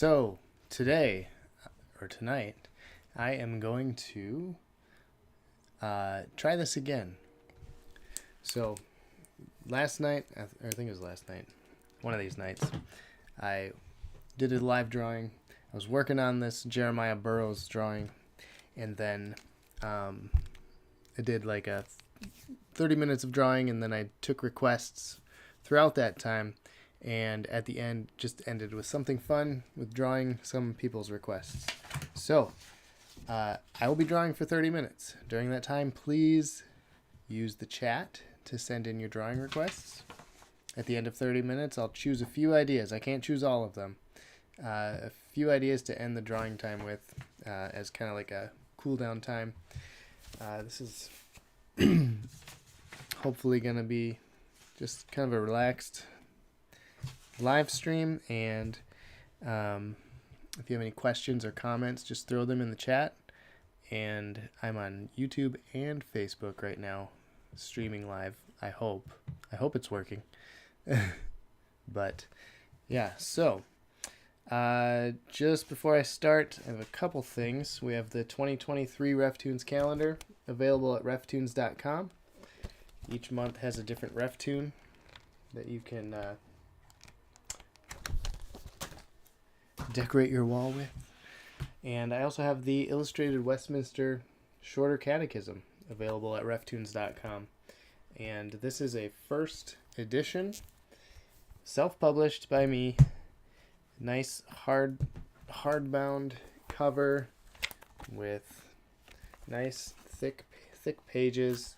So today or tonight, I am going to try this again. So last night, or I think it was last night, one of these nights, I did a live drawing. I was working on this Jeremiah Burroughs drawing, and then I did like a 30 minutes of drawing, and then I took requests throughout that time, and at the end just ended with something fun with drawing some people's requests. So I will be drawing for 30 minutes. During that time, please use the chat to send in your drawing requests. At the end of 30 minutes, I'll choose a few ideas. I can't choose all of them. A few ideas to end the drawing time with as kind of like a cool down time. This is hopefully going to be just kind of a relaxed live stream, and if you have any questions or comments, just throw them in the chat. And I'm on YouTube and Facebook right now, streaming live. I hope it's working. But yeah, so just before I start, I have a couple things. We have the 2023 RefToons calendar available at RefToons.com. Each month has a different RefToon that you can decorate your wall with. And I also have the Illustrated Westminster Shorter Catechism available at RefToons.com. And this is a first edition, self-published by me. Nice hardbound cover with nice thick pages,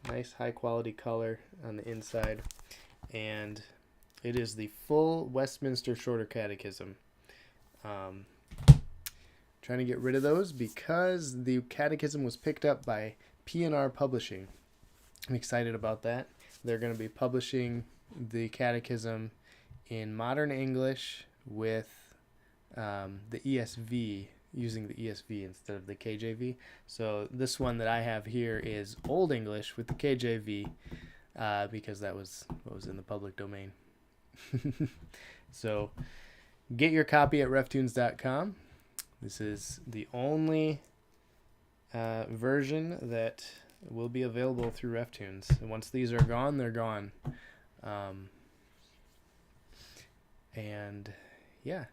nice high quality color on the inside, and it is the full Westminster Shorter Catechism. Trying to get rid of those because the catechism was picked up by P&R Publishing. I'm excited about that. They're going to be publishing the catechism in modern English with the ESV, using the ESV instead of the KJV. So this one that I have here is Old English with the KJV because that was what was in the public domain. So get your copy at reftunes.com. This is the only version that will be available through RefToons. And once these are gone, they're gone. And yeah,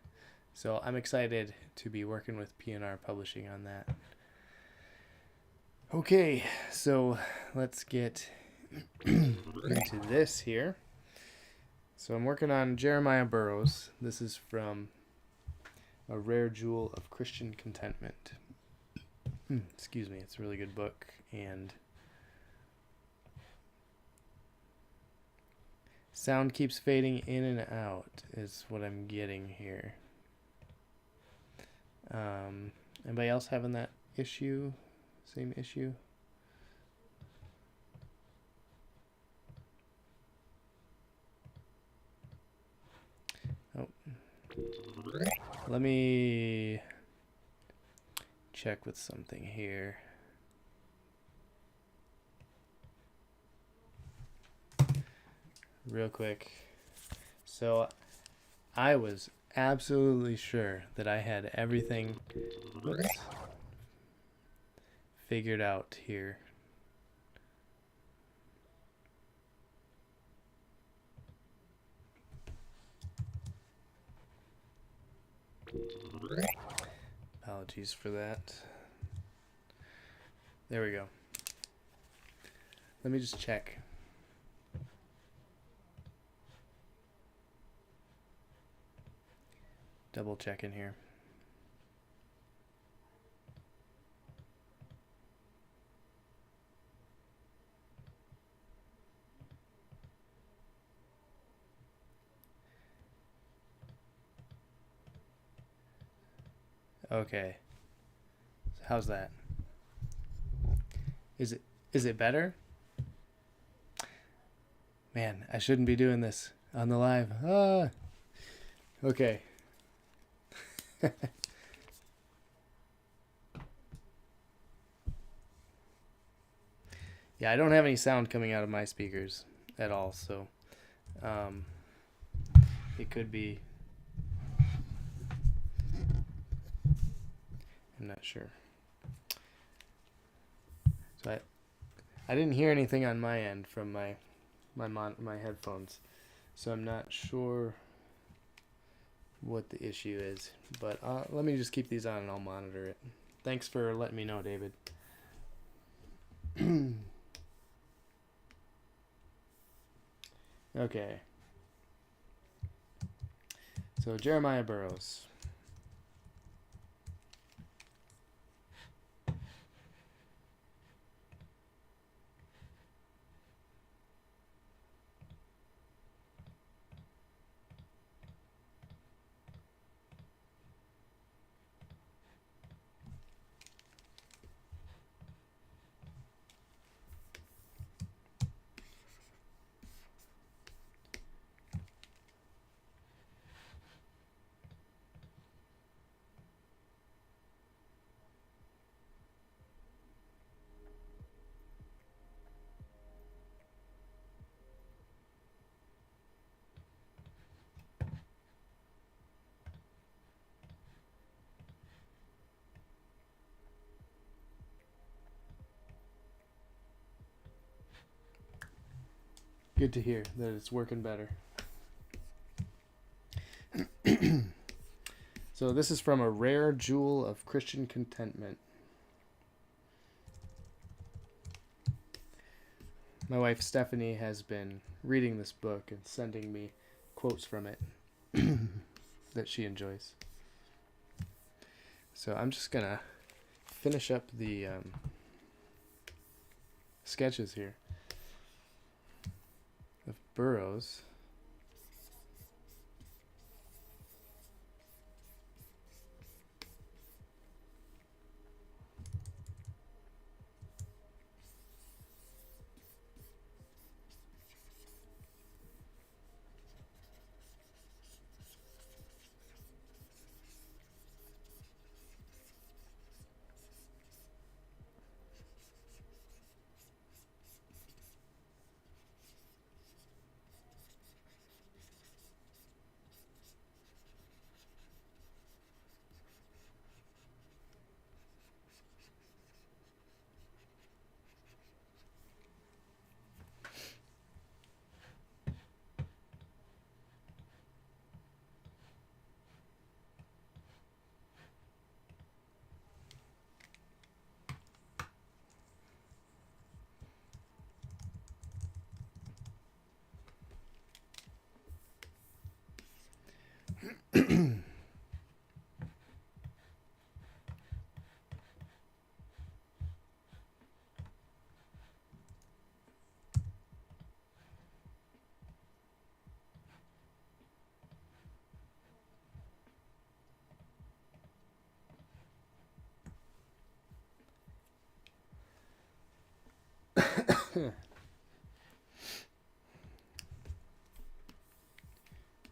so I'm excited to be working with P&R Publishing on that. Okay, so let's get into this here. So I'm working on Jeremiah Burroughs. This is from A Rare Jewel of Christian Contentment. Excuse me, it's a really good book, and sound keeps fading in and out is what I'm getting here. Anybody else having that issue? Same issue? Oh. Let me check with something here. Real quick. So I was absolutely sure that I had everything figured out here. Apologies for that. There we go. Let me just check. Double checking here. Okay. So how's that? Is it better? Man, I shouldn't be doing this on the live. Okay. Yeah, I don't have any sound coming out of my speakers at all, so it could be not sure. So I didn't hear anything on my end from my headphones, so I'm not sure what the issue is. But let me just keep these on and I'll monitor it. Thanks for letting me know, David. Okay. So Jeremiah Burroughs. Good to hear that it's working better. So this is from A Rare Jewel of Christian Contentment. My wife Stephanie has been reading this book and sending me quotes from it that she enjoys. So I'm just gonna finish up the sketches here of Burroughs.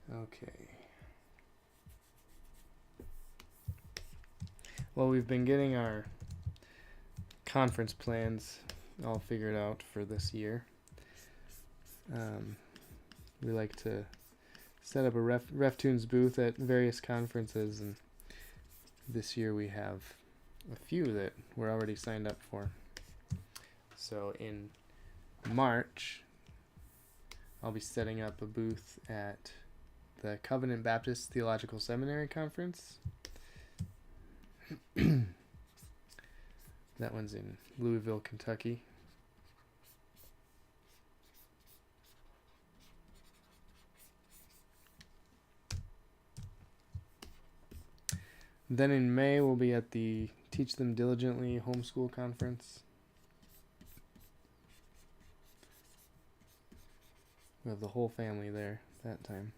Okay. Well, we've been getting our conference plans all figured out for this year. We like to set up a RefToons booth at various conferences, and this year we have a few that we're already signed up for. So in March, I'll be setting up a booth at the Covenant Baptist Theological Seminary Conference. That one's in Louisville, Kentucky. Then in May, we'll be at the Teach Them Diligently Homeschool Conference. We have the whole family there that time.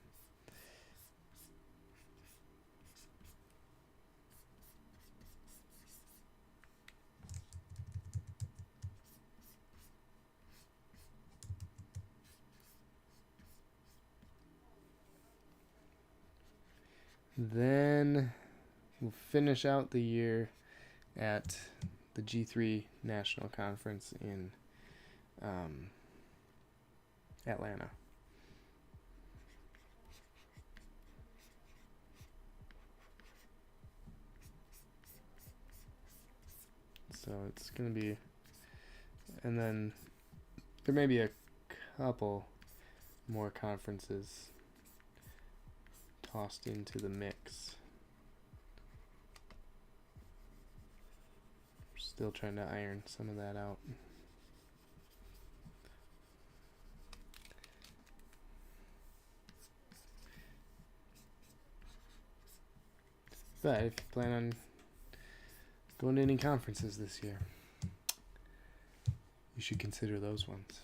Then we'll finish out the year at the G3 National Conference in Atlanta. So it's going to be... And then there may be a couple more conferences tossed into the mix. Still trying to iron some of that out. But if you plan on going to any conferences this year, you should consider those ones.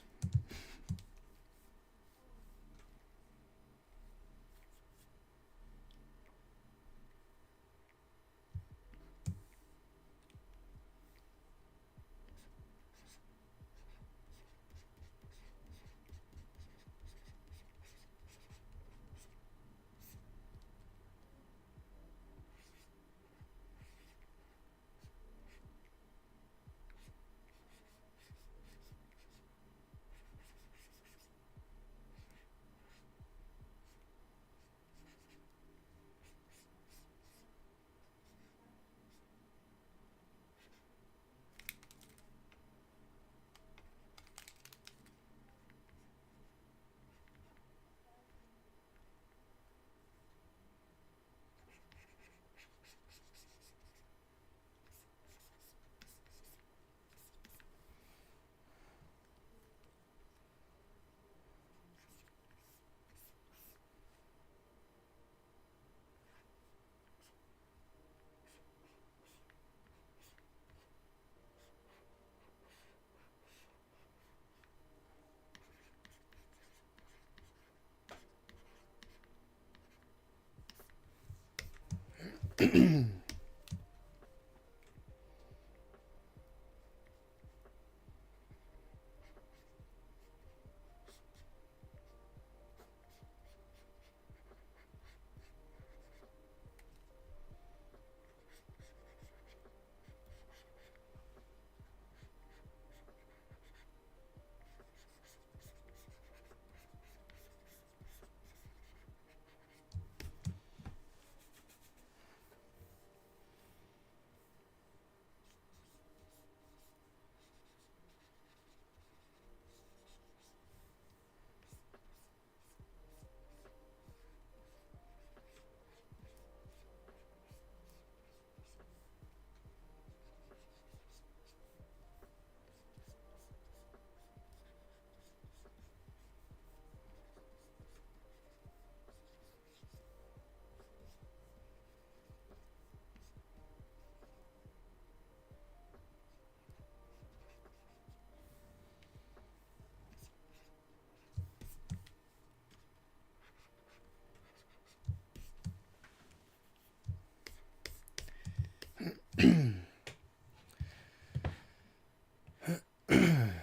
Pardon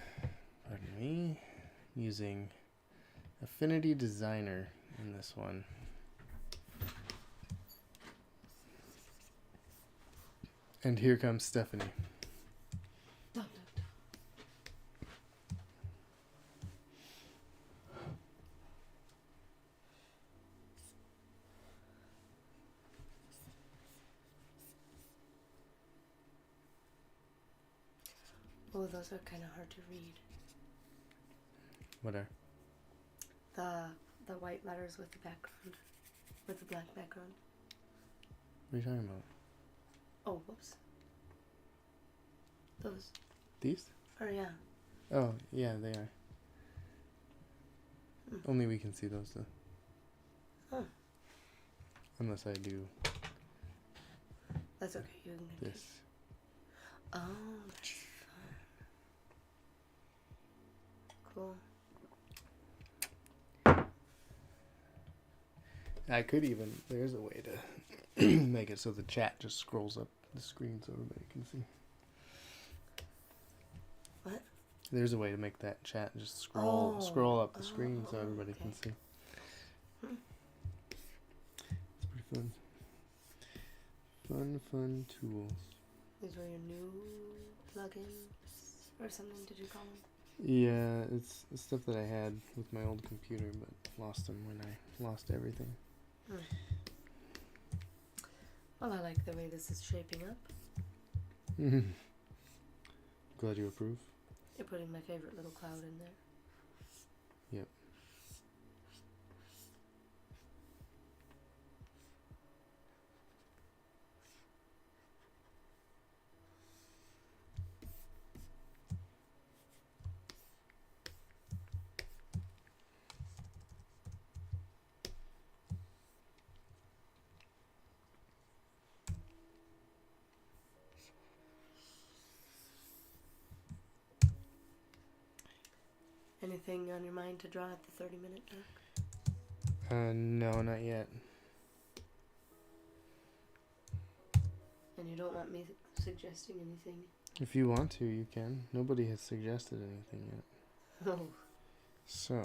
me. Using Affinity Designer in this one. And here comes Stephanie. Oh, those are kind of hard to read. What are? The white letters with the background, with the black background. What are you talking about? Oh, whoops. Those. These? Oh, yeah. Oh, yeah, they are. Only we can see those, though. Huh. Unless I do That's okay. You can this. Oh, that's fun. Cool. I could even, there's a way to make it so the chat just scrolls up the screen so everybody can see. What? There's a way to make that chat just scroll up the screen so everybody okay. can see. It's pretty fun. Fun tools. These were your new plugins or something, did you call them? Yeah, it's stuff that I had with my old computer, but lost them when I lost everything. Well, I like the way this is shaping up. Glad you approve. You're putting my favorite little cloud in there. Yep. Anything on your mind to draw at the 30-minute mark? No, not yet. And you don't want me suggesting anything? If you want to, you can. Nobody has suggested anything yet. Oh. So.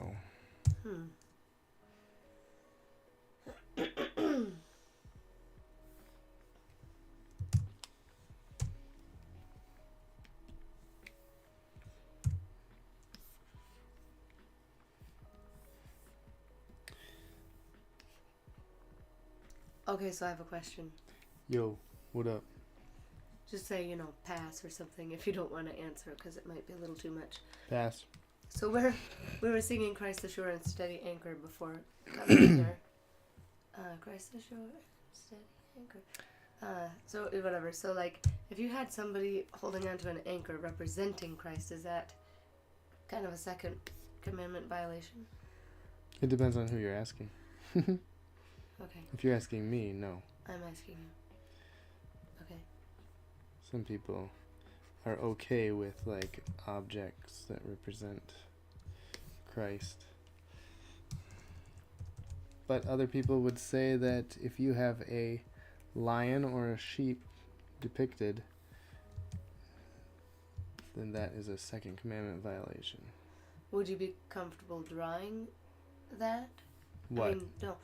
Okay, so I have a question. Yo, what up? Just say, pass or something if you don't want to answer, because it might be a little too much. Pass. So we were singing Christ the Sure and Steady Anchor before coming here. Christ the Sure, Steady Anchor. So whatever. So like, if you had somebody holding onto an anchor representing Christ, is that kind of a second commandment violation? It depends on who you're asking. Okay. If you're asking me, no. I'm asking you. Okay. Some people are okay with like objects that represent Christ. But other people would say that if you have a lion or a sheep depicted, then that is a second commandment violation. Would you be comfortable drawing that? What? I mean, no.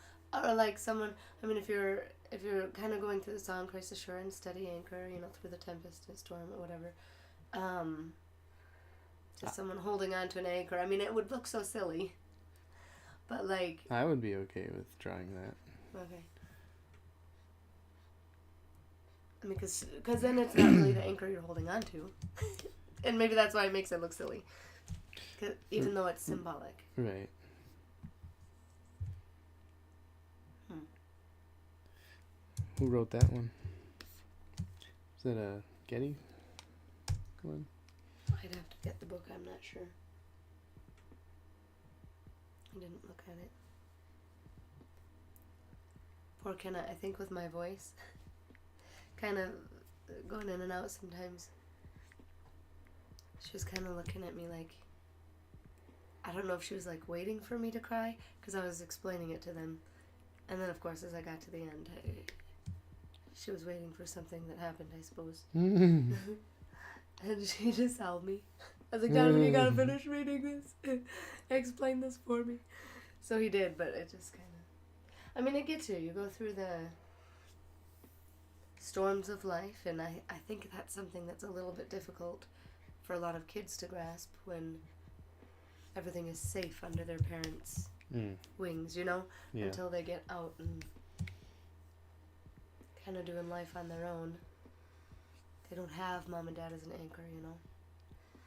Or like someone, if you're kind of going through the song Christ the Sure and Steady Anchor, through the tempest and storm or whatever, just someone holding on to an anchor. It would look so silly. But like... I would be okay with drawing that. Okay. Because then it's not really the anchor you're holding on to. And maybe that's why it makes it look silly. Even though it's symbolic. Right. Who wrote that one? Is that a Getty one? I'd have to get the book, I'm not sure. I didn't look at it. Poor Kenna, I think with my voice, kind of going in and out sometimes. She was kind of looking at me like, I don't know if she was like waiting for me to cry, because I was explaining it to them. And then of course as I got to the end, she was waiting for something that happened, I suppose. And she just held me. I was like, Donovan, you gotta finish reading this. Explain this for me. So he did, but it just kind of... it gets you. You go through the storms of life, and I think that's something that's a little bit difficult for a lot of kids to grasp when everything is safe under their parents' wings, Yeah. Until they get out and kind of doing life on their own. They don't have mom and dad as an anchor,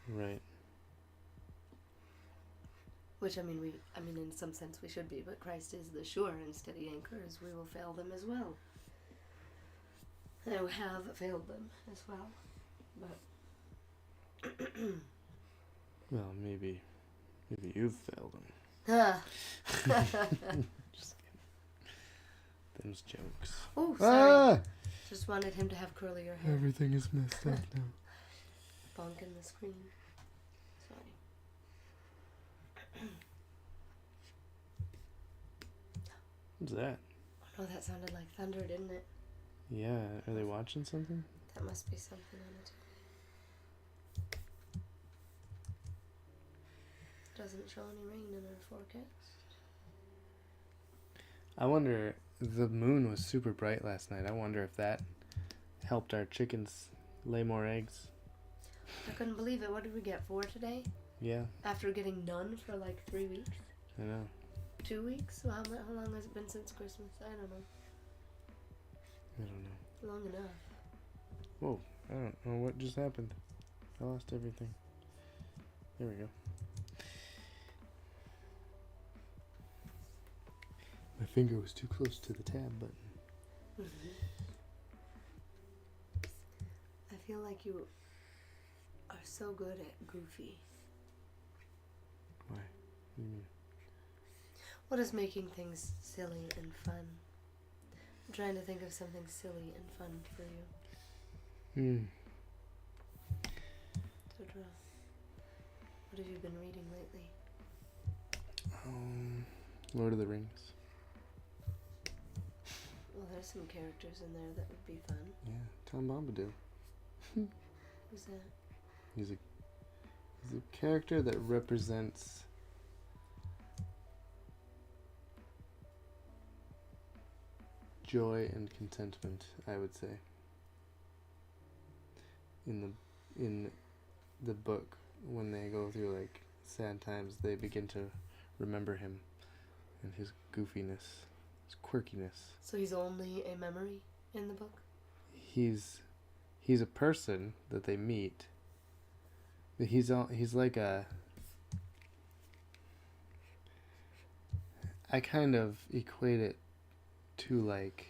Right. Which, in some sense we should be, but Christ is the sure and steady anchor, as we will fail them as well. And I have failed them as well. But... Well, maybe you've failed them. Just kidding. Them's jokes. Oh, sorry. Ah! Just wanted him to have curlier hair. Everything is messed up now. Bonking the screen. Sorry. What's that? Oh, that sounded like thunder, didn't it? Yeah, are they watching something? That must be something on it. Doesn't show any rain in our forecast. I wonder, the moon was super bright last night. I wonder if that helped our chickens lay more eggs. I couldn't believe it. What did we get, 4 today? Yeah. After getting none for like 3 weeks? I know. 2 weeks? Well, how long has it been since Christmas? I don't know. I don't know. Long enough. Whoa, I don't know what just happened. I lost everything. There we go. My finger was too close to the tab button. I feel like you are so good at goofy. Why? What do you mean? What is making things silly and fun? I'm trying to think of something silly and fun for you. So draw. What have you been reading lately? Lord of the Rings. Well, there's some characters in there that would be fun. Yeah, Tom Bombadil. Who's that? He's a character that represents joy and contentment, I would say. In the book, when they go through like sad times, they begin to remember him and his goofiness, his quirkiness. So he's only a memory in the book? He's a person that they meet. He's like a... I kind of equate it to like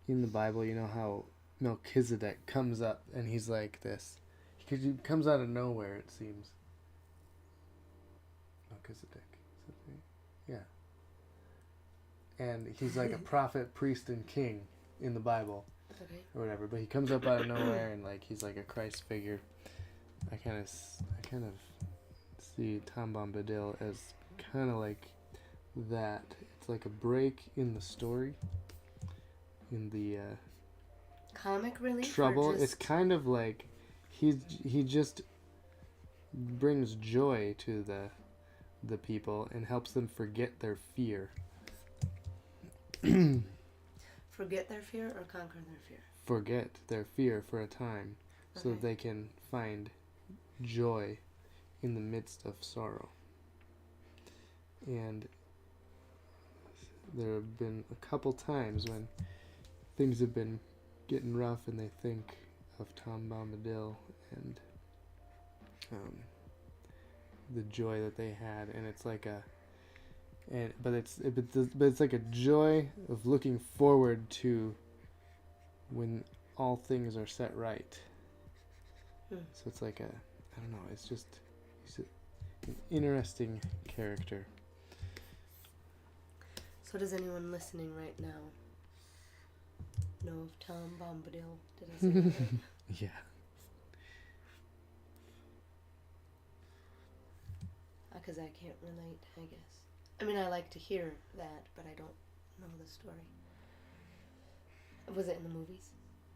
in the Bible, you know how Melchizedek comes up and he's like this. Because he comes out of nowhere, it seems. Melchizedek. Is that right? Yeah. And he's like a prophet, priest, and king in the Bible. Okay. Or whatever. But he comes up out of nowhere and like he's like a Christ figure. I kind of see Tom Bombadil as kind of like that. It's like a break in the story. In the comic relief trouble. It's kind of like he just brings joy to the people and helps them forget their fear. Forget their fear or conquer their fear? Forget their fear for a time, so that they can find joy in the midst of sorrow. And there have been a couple times when things have been getting rough and they think of Tom Bombadil and the joy that they had, and it's like but it's like a joy of looking forward to when all things are set right. So it's like I don't know, it's just he's an interesting character. So does anyone listening right now know of Tom Bombadil? Did I say that right? Yeah. Because I can't relate, I guess. I mean, I like to hear that, but I don't know the story. Was it in the movies?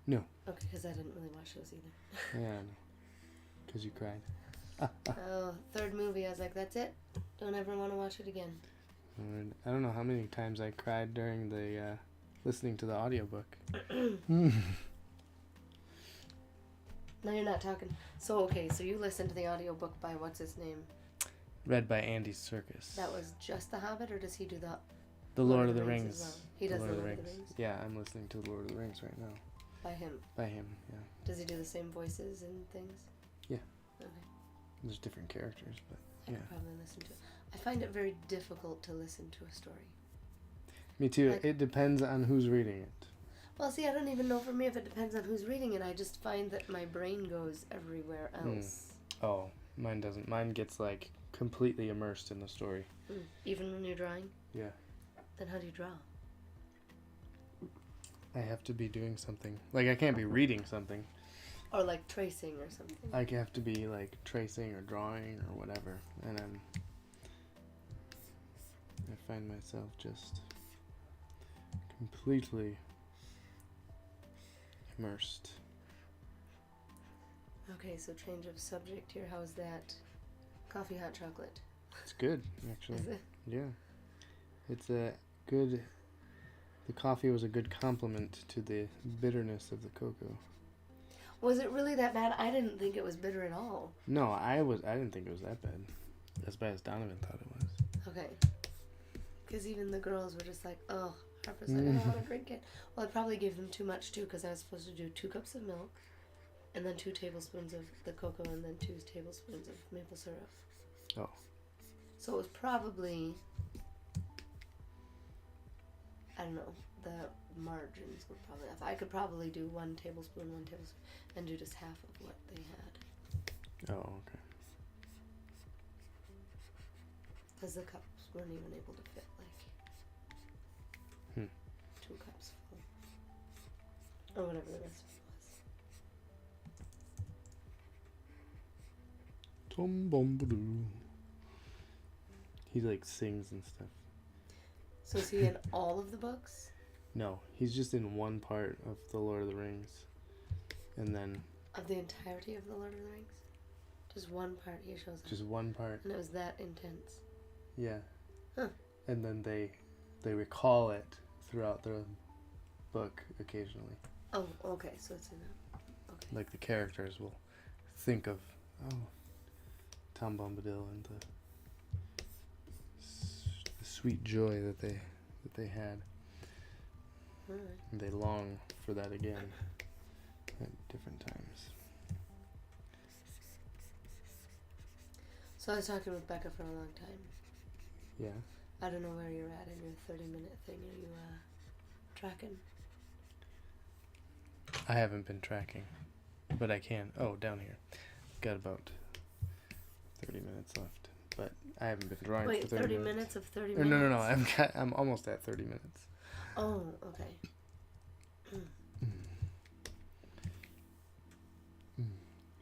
No. Okay, because I didn't really watch those either. Yeah, because you cried. Oh, third movie, I was like, that's it. Don't ever want to watch it again. I don't know how many times I cried during the listening to the audiobook. No, you're not talking. So, okay, so you listened to the audiobook by what's his name? Read by Andy Serkis. That was just The Hobbit, or does he do the Lord of the Rings? As well? He does the Lord of the Rings? Yeah, I'm listening to the Lord of the Rings right now. By him? By him, yeah. Does he do the same voices and things? Yeah. Okay. There's different characters, but I could probably listen to it. I find it very difficult to listen to a story. Me too. Like, it depends on who's reading it. Well, see, I don't even know for me if it depends on who's reading it. I just find that my brain goes everywhere else. Oh, mine doesn't. Mine gets like completely immersed in the story. Even when you're drawing? Yeah. Then how do you draw? I have to be doing something. Like, I can't be reading something. Or like tracing or something. I have to be like tracing or drawing or whatever. And I find myself just completely immersed. Okay, so change of subject here. How's that? Coffee, hot chocolate. It's good, actually. Is it? Yeah. It's a good... The coffee was a good complement to the bitterness of the cocoa. Was it really that bad? I didn't think it was bitter at all. No, I didn't think it was that bad. As bad as Donovan thought it was. Okay. Because even the girls were just like, oh, Harper's like, I don't want to drink it. Well, I probably gave them too much, too, because I was supposed to do 2 cups of milk And then 2 tablespoons of the cocoa, and then 2 tablespoons of maple syrup. Oh. So it was probably, I don't know, the margins were probably off. I could probably do 1 tablespoon, and do just half of what they had. Oh, okay. Because the cups weren't even able to fit, like, 2 cups full. Or whatever the rest of it was. Tom Bombadoo. He, like, sings and stuff. So is he in all of the books? No, he's just in one part of The Lord of the Rings. And then... Of the entirety of The Lord of the Rings? Just one part he shows up. Just one part. And it was that intense. Yeah. Huh. And then they recall it throughout the book occasionally. Oh, okay, so it's in that. Okay. Like the characters will think of, Tom Bombadil and the sweet joy that they had. Alright. And they long for that again at different times. So I was talking with Becca for a long time. Yeah. I don't know where you're at in your 30-minute thing. Are you tracking? I haven't been tracking, but I can. Oh, down here. Got about 30 minutes left, but I haven't been drawing Wait, for 30 minutes. minutes of 30 Or minutes? no. I'm almost at 30 minutes. Oh, okay.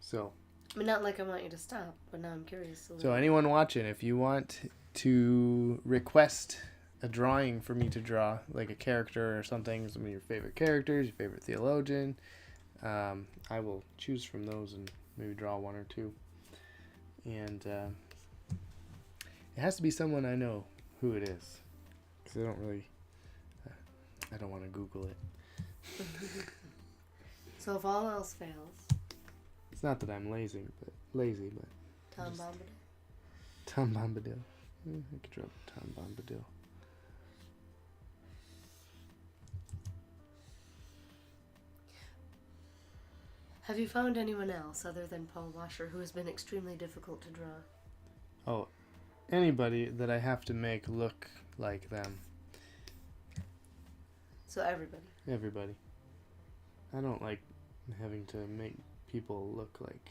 So. I mean, not like I want you to stop, but now I'm curious. So anyone watching, if you want to request a drawing for me to draw, like a character or something, some of your favorite characters, your favorite theologian, I will choose from those and maybe draw 1 or 2. And it has to be someone I know who it is, because I don't want to Google it. So if all else fails, it's not that I'm lazy, but Tom Bombadil. Tom Bombadil. I could draw Tom Bombadil. Have you found anyone else other than Paul Washer who has been extremely difficult to draw? Oh, anybody that I have to make look like them. So everybody. Everybody. I don't like having to make people look like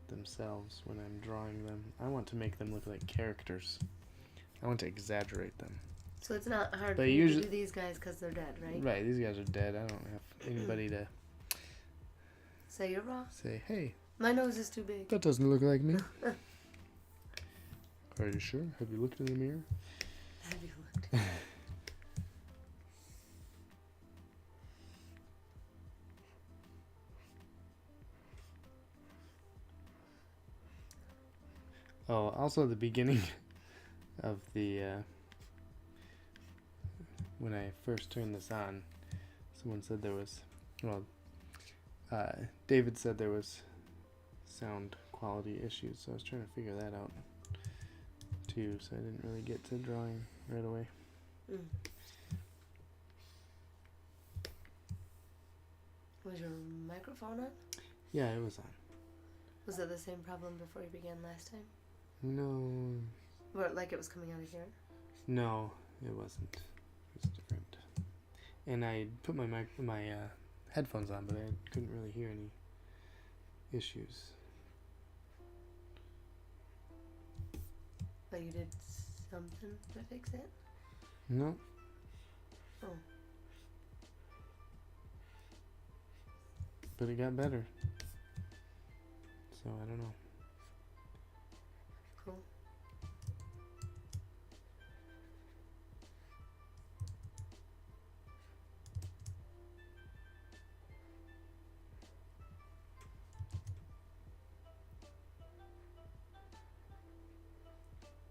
themselves when I'm drawing them. I want to make them look like characters. I want to exaggerate them. So it's not hard But for you usually, to do these guys because they're dead, right? Right, these guys are dead. I don't have anybody to Say you're raw. say, hey, My nose is too big. that doesn't look like me. Are you sure? Have you looked in the mirror? Have you looked? Oh, also the beginning of the when I first turned this on, someone said there was, David said there was sound quality issues, so I was trying to figure that out too, so I didn't really get to drawing right away. Was your microphone on? Yeah, it was on. Was it the same problem before you began last time? No, Or like it was coming out of here? no, it wasn't. It was different. And I put my headphones on, but I couldn't really hear any issues. But you did something to fix it? No. Oh. But it got better. So I don't know. Cool.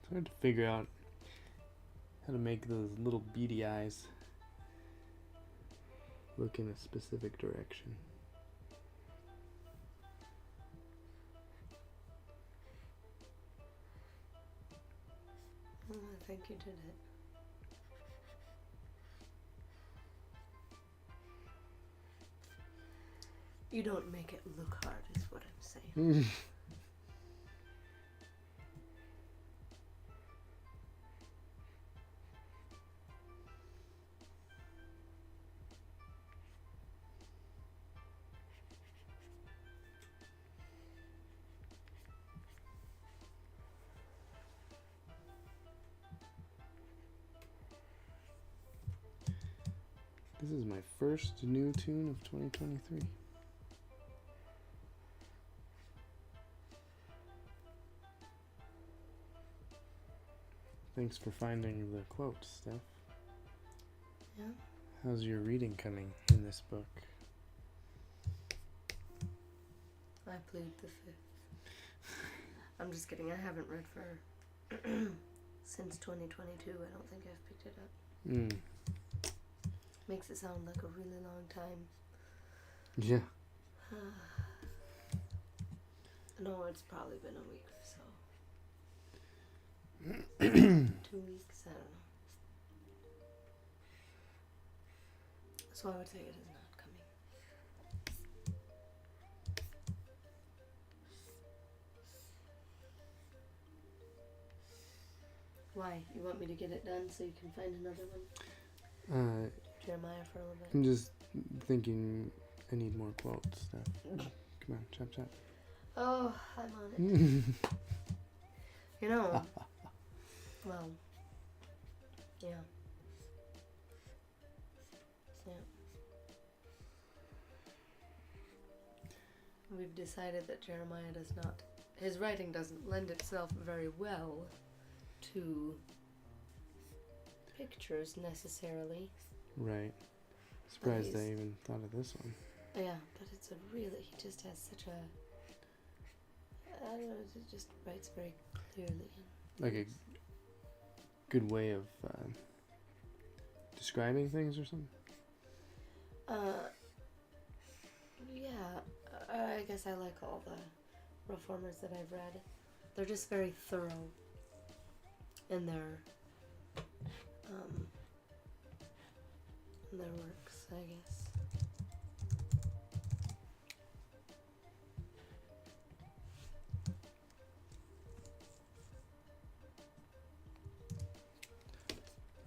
It's hard to figure out how to make those little beady eyes look in a specific direction. Oh, I think you did it. You don't make it look hard, is what I'm saying. This is my first new tune of 2023. Thanks for finding the quote, Steph. Yeah. How's your reading coming in this book? I plead the fifth. I'm just kidding. I haven't read for since 2022. I don't think I've picked it up. Makes it sound like a really long time. Yeah. No, it's probably been a week or so. 2 weeks, I don't know. So I would say it is not coming. Why? You want me to get it done so you can find another one? Jeremiah for a little bit. I'm just thinking I need more quotes, Steph. Come on, chop chop. Oh, I'm on it. You know, well, yeah. Yeah. We've decided that Jeremiah does not, his writing doesn't lend itself very well to pictures necessarily. Right. Surprised I even thought of this one. Yeah, but it's a really, he just has such a, I don't know, it just writes very clearly. Like a good way of describing things or something? Yeah, I guess I like all the reformers that I've read. They're just very thorough in their works, I guess.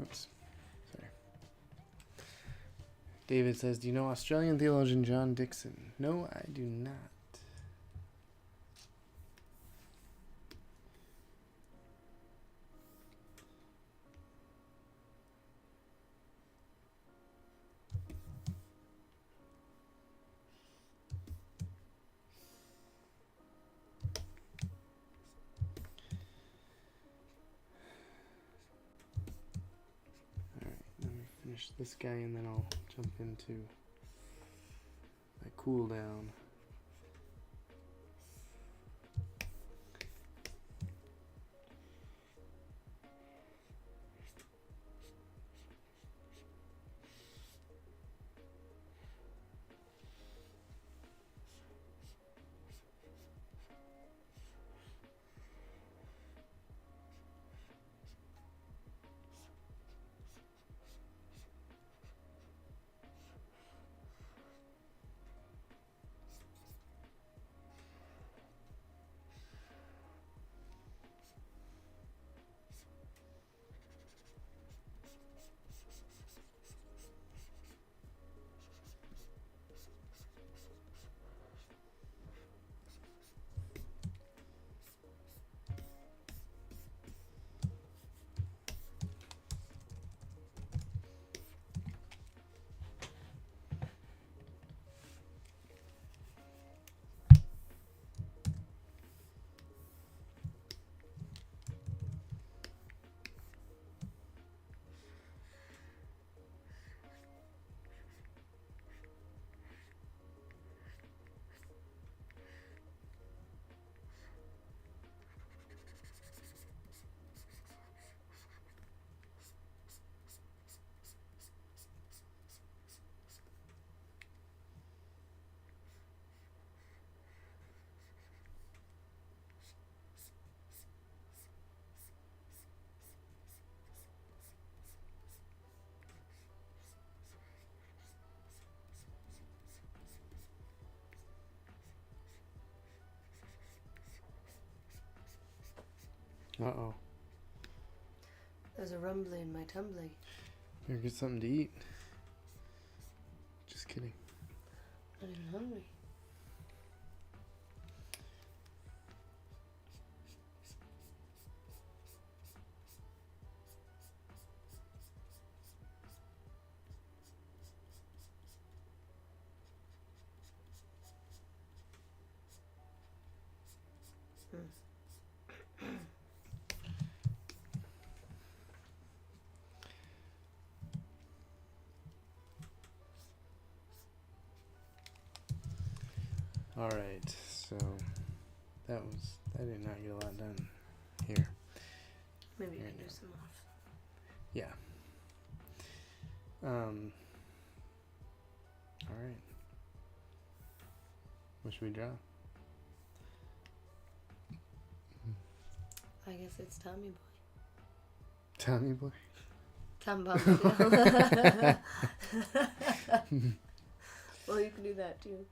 Oops. Sorry. David says, do you know Australian theologian John Dickson? No, I do not. This guy, and then I'll jump into my cool down. Uh-oh. There's a rumbly in my tumbly. Here, get something to eat. Just kidding. I'm even hungry. All right, so I did not get a lot done here. Maybe you can do some off. Yeah. All right. What should we draw? I guess it's Tommy Boy. Tommy Boy? Tom Bombadil. Well, you can do that too.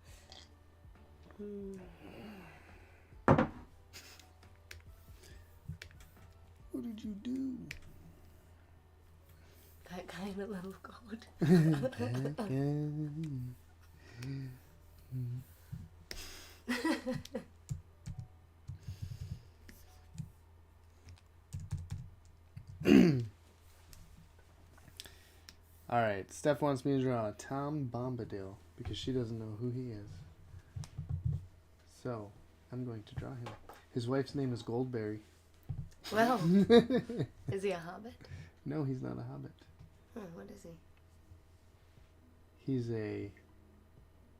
What did you do? That kind of little goat. All right, Steph wants me to draw Tom Bombadil because she doesn't know who he is. So, I'm going to draw him. His wife's name is Goldberry. Well, is he a hobbit? No, he's not a hobbit. Oh, what is he? He's a...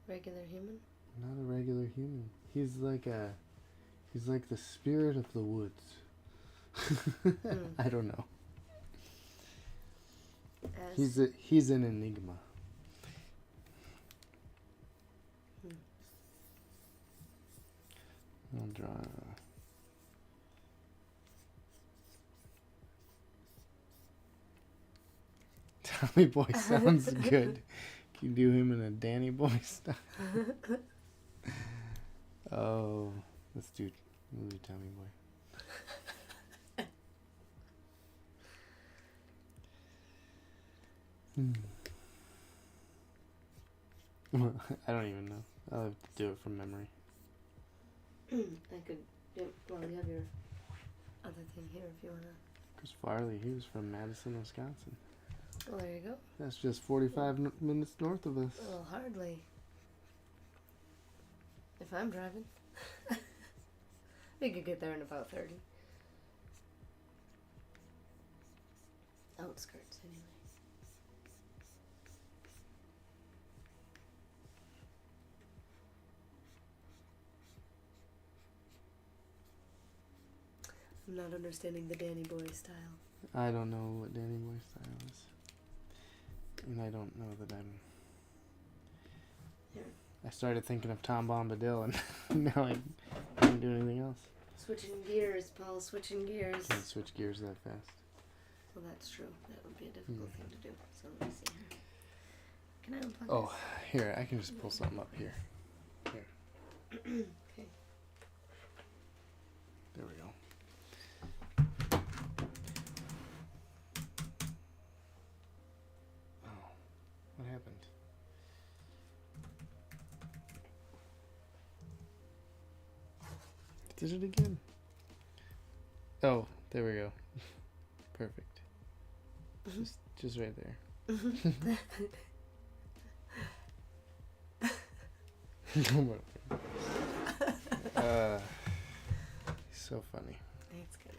Regular human? Not a regular human. He's like the spirit of the woods. I don't know. He's an enigma. I'll draw. Tommy Boy sounds good. Can you do him in a Danny Boy style? Oh, let's do movie Tommy Boy. I don't even know. I'll have to do it from memory. I could. Yeah, well, you have your other thing here if you wanna. Chris Farley, he was from Madison, Wisconsin. Well, there you go. That's just 45 minutes north of us. Well, hardly. If I'm driving. We could get there in about 30. Outskirts, anyway. I'm not understanding the Danny Boy style. I don't know what Danny Boy style is. And I don't know that I'm... Here. I started thinking of Tom Bombadil and now I can't do anything else. Switching gears, Paul, switching gears. Can't switch gears that fast. Well, that's true. That would be a difficult thing to do. So let me see here. Can I unplug Oh, here, I can just pull something up here. Here. Okay. There we go. Oh, what happened? Did it again? Oh, there we go. Perfect. Just right there. So funny. It's gonna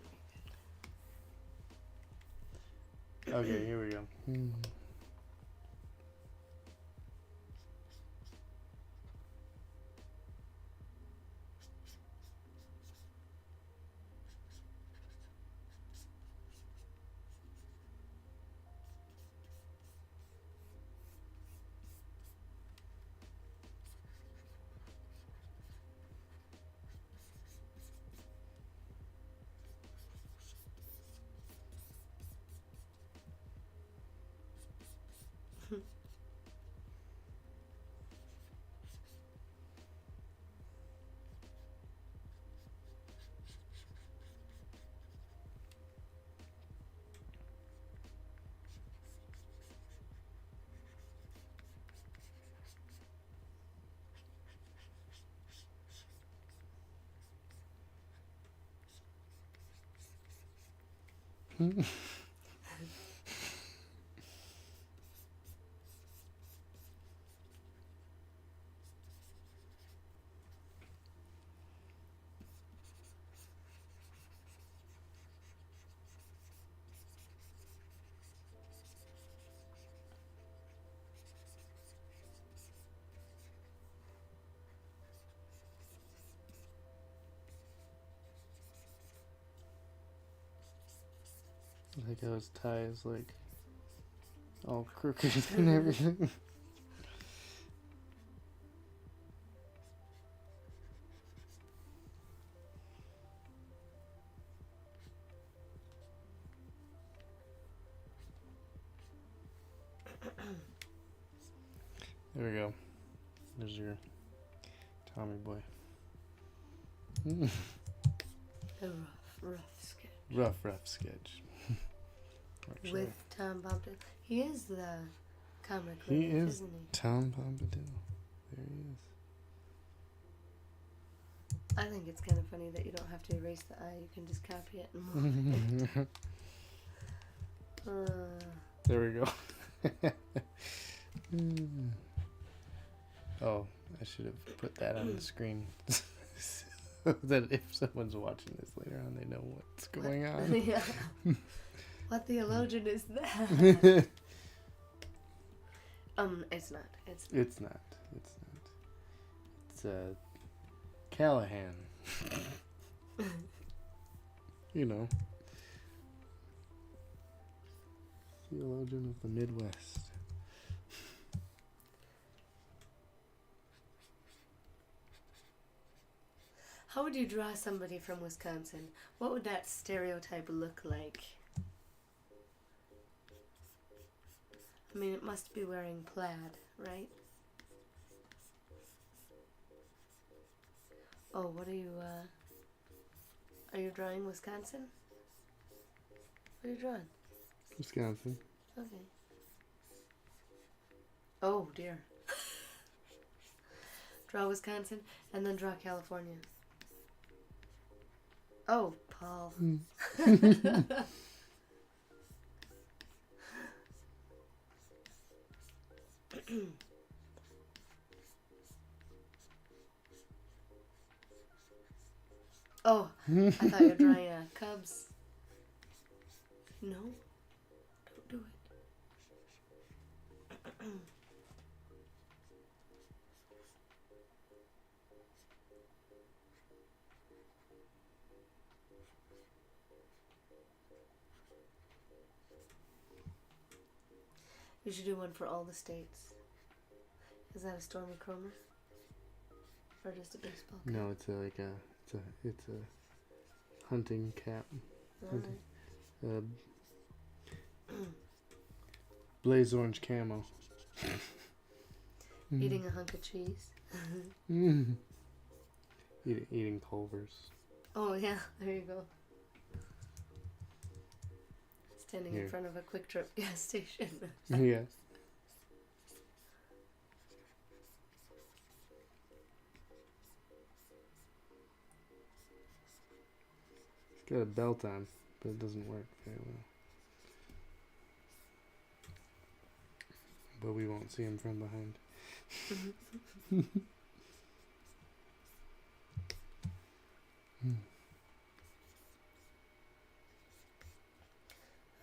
be good. Okay, here we go. Like how his tie is like all crooked and everything. There we go. There's your Tommy boy. A rough sketch. Rough sketch. With Tom Bombadil. He is the comic He relief, is isn't he? Tom Bombadil. There he I think it's kind of funny that you don't have to erase the eye. You can just copy it and move it. There we go. Oh, I should have put that on the screen so that if someone's watching this later on, they know what's going on. Yeah. What theologian is that? It's not. It's not. It's Callahan. You know. Theologian of the Midwest. How would you draw somebody from Wisconsin? What would that stereotype look like? I mean, it must be wearing plaid, right? Oh, what are you drawing Wisconsin? What are you drawing? Wisconsin. Okay. Oh, dear. Draw Wisconsin, and then draw California. Oh, Paul. Oh, I thought you were drawing Cubs. No, don't do it. You should do one for all the states. Is that a Stormy Cromer? Or just a baseball cap? No, it's a hunting cap. Alright. Blaze orange camo. Eating a hunk of cheese. Eating Culver's. Oh yeah, there you go. Standing Here. in front of a Quick Trip gas station. Yeah. He's got a belt on, but it doesn't work very well. But we won't see him from behind.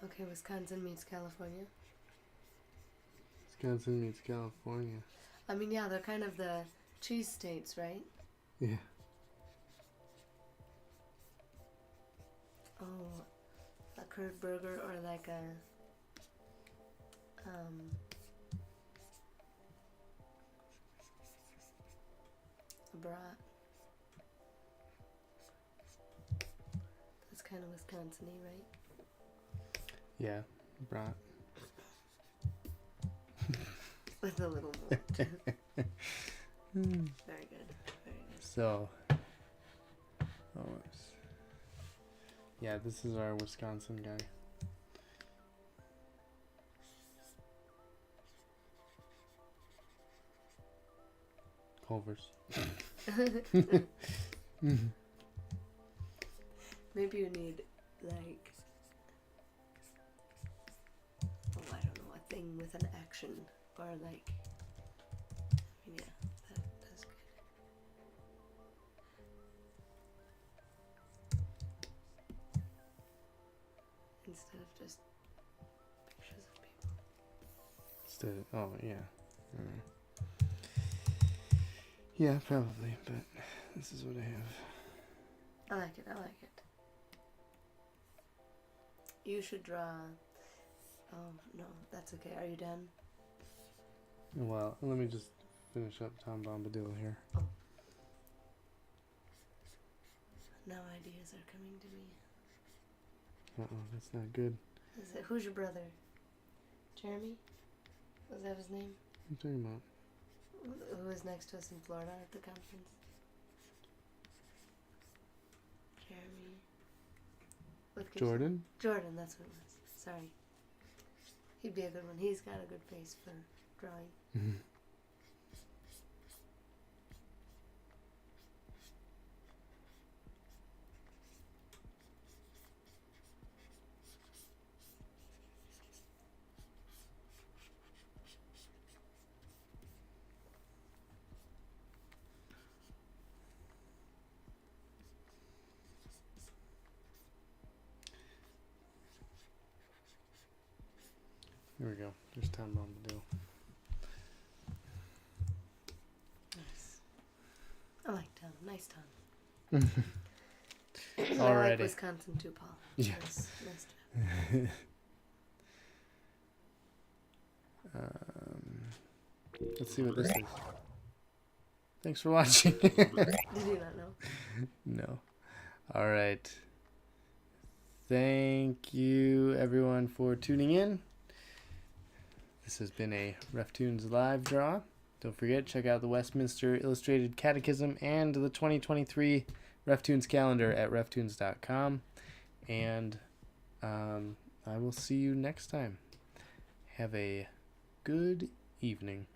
Okay, Wisconsin meets California. Wisconsin meets California. I mean, yeah, they're kind of the cheese states, right? Yeah. Oh, a curd burger or like a brat. That's kind of Wisconsin-y, right? Yeah. Brat. With a little more. Very good. Very good. So. Yeah, this is our Wisconsin guy. Culver's. Maybe you need like thing with an action, or like, yeah, that's good. Instead of just pictures of people. Oh, yeah. Yeah, probably, but this is what I have. I like it. You should draw. Oh, no, that's okay. Are you done? Well, let me just finish up Tom Bombadil here. Oh. Now ideas are coming to me. Uh-oh, that's not good. Who's your brother? Jeremy? Was that his name? What are you talking about? Who was next to us in Florida at the conference? Jeremy. Jordan? Jordan, that's what it was. Sorry. He'd be a good one. He's got a good face for drawing. Mm-hmm. Here we go. There's Tom Bombadil. Nice. I like Tom. Nice Tom. I Alrighty. like Wisconsin too, Paul. Yeah. Nice job. Let's see what this is. Thanks for watching. Did you not know? No. All right. Thank you, everyone, for tuning in. This has been a RefToons live draw. Don't forget, check out the Westminster Illustrated Catechism and the 2023 RefToons calendar at reftoons.com. And I will see you next time. Have a good evening.